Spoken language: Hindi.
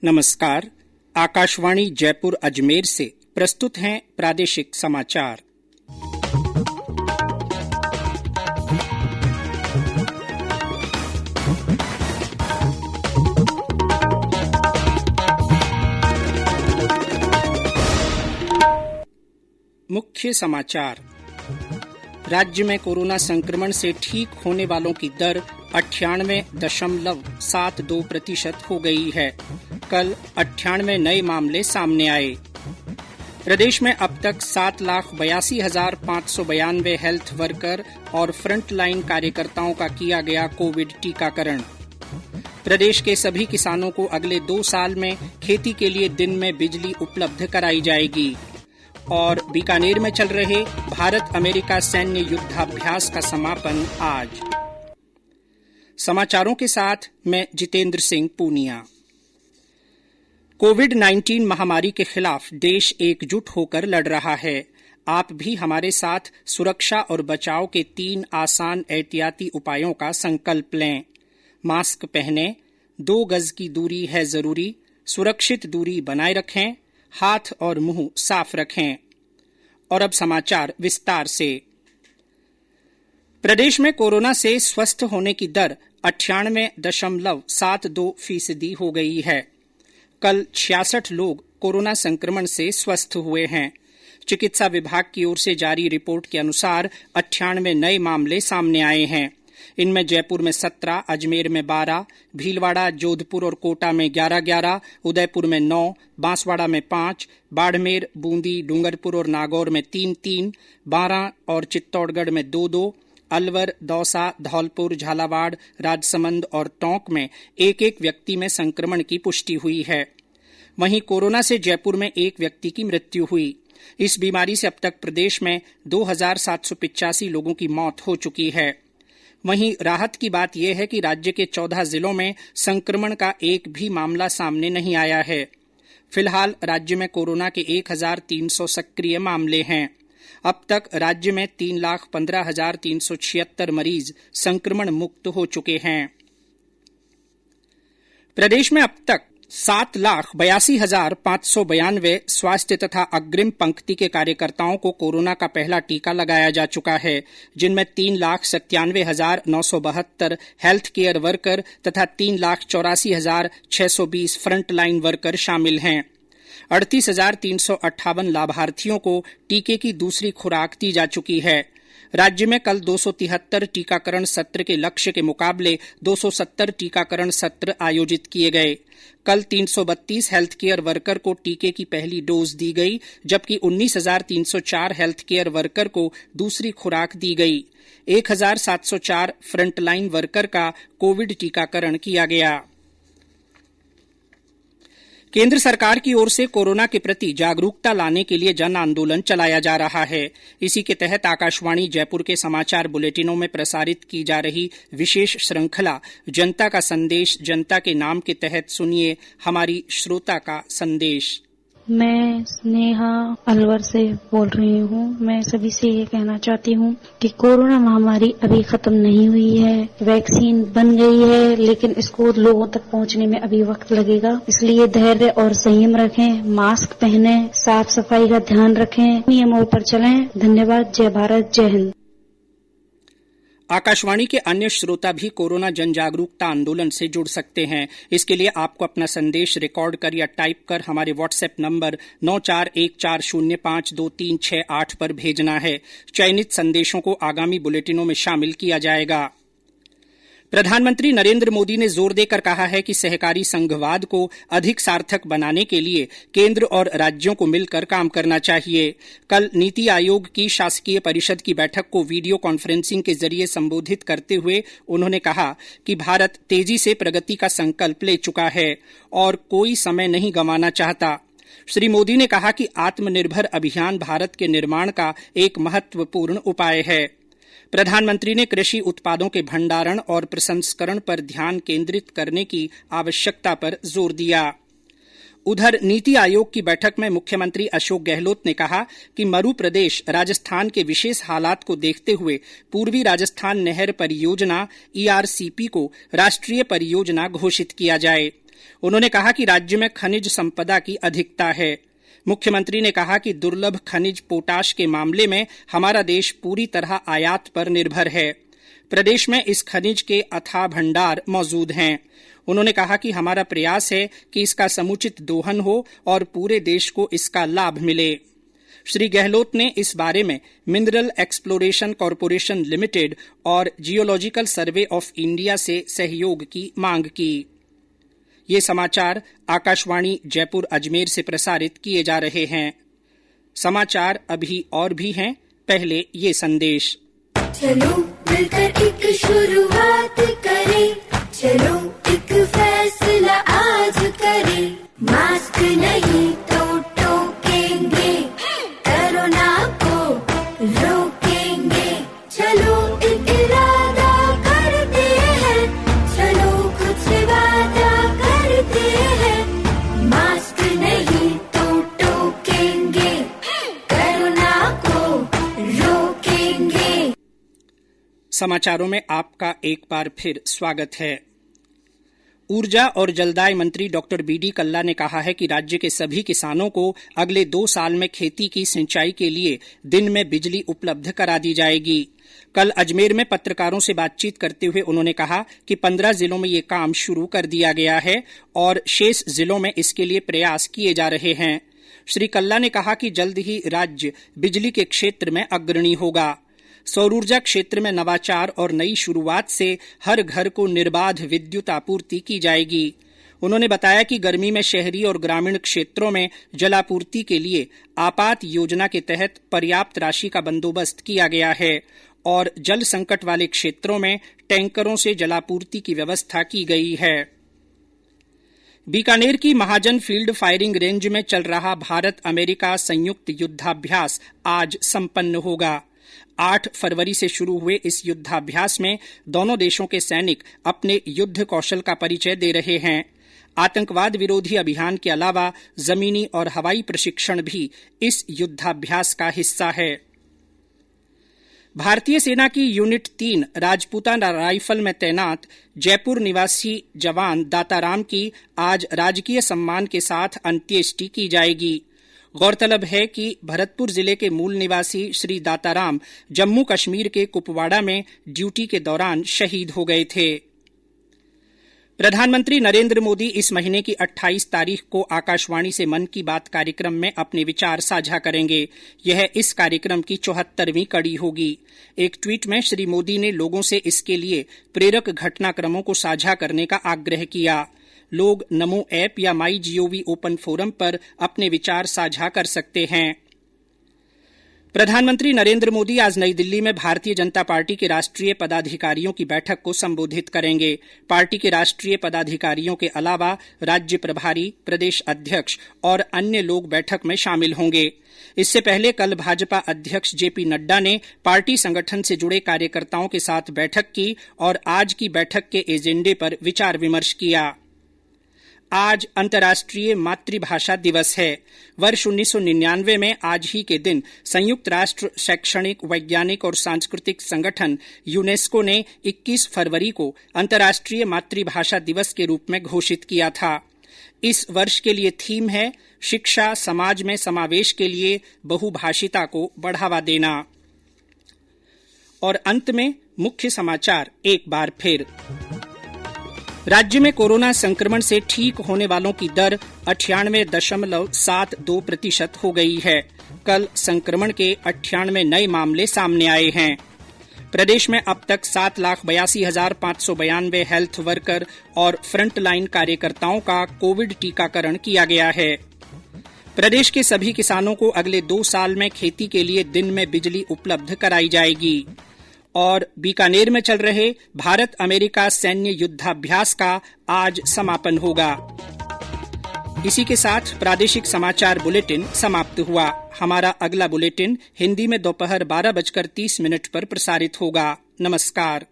नमस्कार। आकाशवाणी जयपुर अजमेर से प्रस्तुत हैं प्रादेशिक समाचार। मुख्य समाचार। राज्य में कोरोना संक्रमण से ठीक होने वालों की दर 98.72% हो गई है। कल 98 नए मामले सामने आए। प्रदेश में अब तक 7,82,592 हेल्थ वर्कर और फ्रंटलाइन कार्यकर्ताओं का किया गया कोविड टीकाकरण। प्रदेश के सभी किसानों को अगले 2 साल में खेती के लिए दिन में बिजली उपलब्ध कराई जाएगी। और बीकानेर में चल रहे भारत अमेरिका सैन्य युद्धाभ्यास का समापन आज। समाचारों के साथ मैं जितेंद्र सिंह पूनिया। कोविड-19 महामारी के खिलाफ देश एकजुट होकर लड़ रहा है। आप भी हमारे साथ सुरक्षा और बचाव के 3 आसान एहतियाती उपायों का संकल्प लें। मास्क पहनें, 2 गज की दूरी है जरूरी, सुरक्षित दूरी बनाए रखें, हाथ और मुंह साफ रखें। और अब समाचार विस्तार से। प्रदेश में कोरोना से स्वस्थ होने की दर 98.72% हो गई है। कल 66 लोग कोरोना संक्रमण से स्वस्थ हुए हैं। चिकित्सा विभाग की ओर से जारी रिपोर्ट के अनुसार 98 नए मामले सामने आए हैं। इनमें जयपुर में 17, अजमेर में 12, भीलवाड़ा, जोधपुर और कोटा में 11-11, उदयपुर में 9, बांसवाड़ा में 5, बाड़मेर, बूंदी, डूंगरपुर और नागौर में 3-3, बारां और चित्तौड़गढ़ में 2-2, अलवर, दौसा, धौलपुर, झालावाड़, राजसमंद और टोंक में 1-1 व्यक्ति में संक्रमण की पुष्टि हुई है। वहीं कोरोना से जयपुर में 1 व्यक्ति की मृत्यु हुई। इस बीमारी से अब तक प्रदेश में 2,785 लोगों की मौत हो चुकी है। वहीं राहत की बात यह है कि राज्य के 14 जिलों में संक्रमण का एक भी मामला सामने नहीं आया है। फिलहाल राज्य में कोरोना के 1,300 सक्रिय मामले हैं। अब तक राज्य में 3,15,376 मरीज संक्रमण मुक्त हो चुके हैं। प्रदेश में अब तक 7,82,592 स्वास्थ्य तथा अग्रिम पंक्ति के कार्यकर्ताओं को कोरोना का पहला टीका लगाया जा चुका है, जिनमें 3,97,972 हेल्थ केयर वर्कर तथा 3,84,620 फ्रंटलाइन वर्कर शामिल हैं। 38,358 लाभार्थियों को टीके की दूसरी खुराक दी जा चुकी है। राज्य में कल 273 टीकाकरण सत्र के लक्ष्य के मुकाबले 270 टीकाकरण सत्र आयोजित किए गए। कल 332 हेल्थ केयर वर्कर को टीके की पहली डोज दी गई, जबकि 19,304 हेल्थ केयर वर्कर को दूसरी खुराक दी गई। 1,704 फ्रंटलाइन वर्कर का कोविड टीकाकरण किया गया। केंद्र सरकार की ओर से कोरोना के प्रति जागरूकता लाने के लिए जन आंदोलन चलाया जा रहा है। इसी के तहत आकाशवाणी जयपुर के समाचार बुलेटिनों में प्रसारित की जा रही विशेष श्रृंखला जनता का संदेश जनता के नाम के तहत सुनिए हमारी श्रोता का संदेश। मैं स्नेहा अलवर से बोल रही हूँ। मैं सभी से ये कहना चाहती हूँ कि कोरोना महामारी अभी खत्म नहीं हुई है। वैक्सीन बन गई है, लेकिन इसको लोगों तक पहुँचने में अभी वक्त लगेगा। इसलिए धैर्य और संयम रखें, मास्क पहनें, साफ सफाई का ध्यान रखें, नियमों पर चलें। धन्यवाद। जय भारत, जय हिंद। आकाशवाणी के अन्य श्रोता भी कोरोना जन जागरूकता आंदोलन से जुड़ सकते हैं। इसके लिए आपको अपना संदेश रिकॉर्ड कर या टाइप कर हमारे व्हाट्सएप नंबर 9414052368 पर भेजना है। चयनित संदेशों को आगामी बुलेटिनों में शामिल किया जाएगा। प्रधानमंत्री नरेंद्र मोदी ने जोर देकर कहा है कि सहकारी संघवाद को अधिक सार्थक बनाने के लिए केंद्र और राज्यों को मिलकर काम करना चाहिए। कल नीति आयोग की शासकीय परिषद की बैठक को वीडियो कॉन्फ्रेंसिंग के जरिए संबोधित करते हुए उन्होंने कहा कि भारत तेजी से प्रगति का संकल्प ले चुका है और कोई समय नहीं गंवाना चाहता। श्री मोदी ने कहा कि आत्मनिर्भर अभियान भारत के निर्माण का एक महत्वपूर्ण उपाय है। प्रधानमंत्री ने कृषि उत्पादों के भंडारण और प्रसंस्करण पर ध्यान केंद्रित करने की आवश्यकता पर जोर दिया। उधर नीति आयोग की बैठक में मुख्यमंत्री अशोक गहलोत ने कहा कि मरू प्रदेश राजस्थान के विशेष हालात को देखते हुए पूर्वी राजस्थान नहर परियोजना ईआरसीपी को राष्ट्रीय परियोजना घोषित किया जाए। उन्होंने कहा कि राज्य में खनिज संपदा की अधिकता है। मुख्यमंत्री ने कहा कि दुर्लभ खनिज पोटाश के मामले में हमारा देश पूरी तरह आयात पर निर्भर है। प्रदेश में इस खनिज के अथाह भंडार मौजूद हैं। उन्होंने कहा कि हमारा प्रयास है कि इसका समुचित दोहन हो और पूरे देश को इसका लाभ मिले। श्री गहलोत ने इस बारे में मिनरल एक्सप्लोरेशन कॉरपोरेशन लिमिटेड और जियोलॉजिकल सर्वे ऑफ इंडिया से सहयोग की मांग की। ये समाचार आकाशवाणी जयपुर अजमेर से प्रसारित किए जा रहे हैं। समाचार अभी और भी हैं, पहले ये संदेश। चलो मिलकर एक शुरुआत करें, चलो एक फैसला आज करें, मास्क नहीं तो टोकेंगे, कोरोना को रोकेंगे, चलो एक इरादा करते हैं, चलो कुछ वादा करते हैं, मास्क नहीं तो टोकेंगे, कोरोना को रोकेंगे। समाचारों में आपका एक बार फिर स्वागत है। ऊर्जा और जलदाय मंत्री डॉक्टर बीडी कल्ला ने कहा है कि राज्य के सभी किसानों को अगले 2 साल में खेती की सिंचाई के लिए दिन में बिजली उपलब्ध करा दी जाएगी। कल अजमेर में पत्रकारों से बातचीत करते हुए उन्होंने कहा कि 15 जिलों में ये काम शुरू कर दिया गया है और शेष जिलों में इसके लिए प्रयास किए जा रहे हैं। श्री कल्ला ने कहा कि जल्द ही राज्य बिजली के क्षेत्र में अग्रणी होगा। सौर ऊर्जा क्षेत्र में नवाचार और नई शुरुआत से हर घर को निर्बाध विद्युत आपूर्ति की जाएगी। उन्होंने बताया कि गर्मी में शहरी और ग्रामीण क्षेत्रों में जलापूर्ति के लिए आपात योजना के तहत पर्याप्त राशि का बंदोबस्त किया गया है और जल संकट वाले क्षेत्रों में टैंकरों से जलापूर्ति की व्यवस्था की गई है। बीकानेर की महाजन फील्ड फायरिंग रेंज में चल रहा भारत अमेरिका संयुक्त युद्धाभ्यास आज संपन्न होगा। 8 फरवरी से शुरू हुए इस युद्धाभ्यास में दोनों देशों के सैनिक अपने युद्ध कौशल का परिचय दे रहे हैं। आतंकवाद विरोधी अभियान के अलावा जमीनी और हवाई प्रशिक्षण भी इस युद्धाभ्यास का हिस्सा है। भारतीय सेना की यूनिट 3 राजपूता राइफल में तैनात जयपुर निवासी जवान दाताराम की आज राजकीय सम्मान के साथ अंत्येष्टि की जाएगी। गौरतलब है कि भरतपुर जिले के मूल निवासी श्री दाताराम जम्मू कश्मीर के कुपवाड़ा में ड्यूटी के दौरान शहीद हो गए थे। प्रधानमंत्री नरेंद्र मोदी इस महीने की 28 तारीख को आकाशवाणी से मन की बात कार्यक्रम में अपने विचार साझा करेंगे। यह इस कार्यक्रम की 74वीं कड़ी होगी। एक ट्वीट में श्री मोदी ने लोगों से इसके लिए प्रेरक घटनाक्रमों को साझा करने का आग्रह किया। लोग नमो ऐप या माई जीओवी ओपन फोरम पर अपने विचार साझा कर सकते हैं। प्रधानमंत्री नरेंद्र मोदी आज नई दिल्ली में भारतीय जनता पार्टी के राष्ट्रीय पदाधिकारियों की बैठक को संबोधित करेंगे। पार्टी के राष्ट्रीय पदाधिकारियों के अलावा राज्य प्रभारी, प्रदेश अध्यक्ष और अन्य लोग बैठक में शामिल होंगे। इससे पहले कल भाजपा अध्यक्ष जेपी नड्डा ने पार्टी संगठन से जुड़े कार्यकर्ताओं के साथ बैठक की और आज की बैठक के एजेंडे पर विचार विमर्श किया। आज अंतर्राष्ट्रीय मातृभाषा दिवस है। वर्ष 1999 में आज ही के दिन संयुक्त राष्ट्र शैक्षणिक, वैज्ञानिक और सांस्कृतिक संगठन यूनेस्को ने 21 फरवरी को अंतर्राष्ट्रीय मातृभाषा दिवस के रूप में घोषित किया था। इस वर्ष के लिए थीम है शिक्षा समाज में समावेश के लिए बहुभाषिता को बढ़ावा देना। और अंत में मुख्य समाचार एक बार फिर। राज्य में कोरोना संक्रमण से ठीक होने वालों की दर 98.72% हो गई है। कल संक्रमण के 98 नए मामले सामने आए हैं। प्रदेश में अब तक 7,82,592 हेल्थ वर्कर और फ्रंटलाइन कार्यकर्ताओं का कोविड टीकाकरण किया गया है। प्रदेश के सभी किसानों को अगले 2 साल में खेती के लिए दिन में बिजली उपलब्ध कराई जाएगी। और बीकानेर में चल रहे भारत अमेरिका सैन्य युद्धाभ्यास का आज समापन होगा। इसी के साथ प्रादेशिक समाचार बुलेटिन समाप्त हुआ। हमारा अगला बुलेटिन हिंदी में दोपहर 12:30 पर प्रसारित होगा। नमस्कार।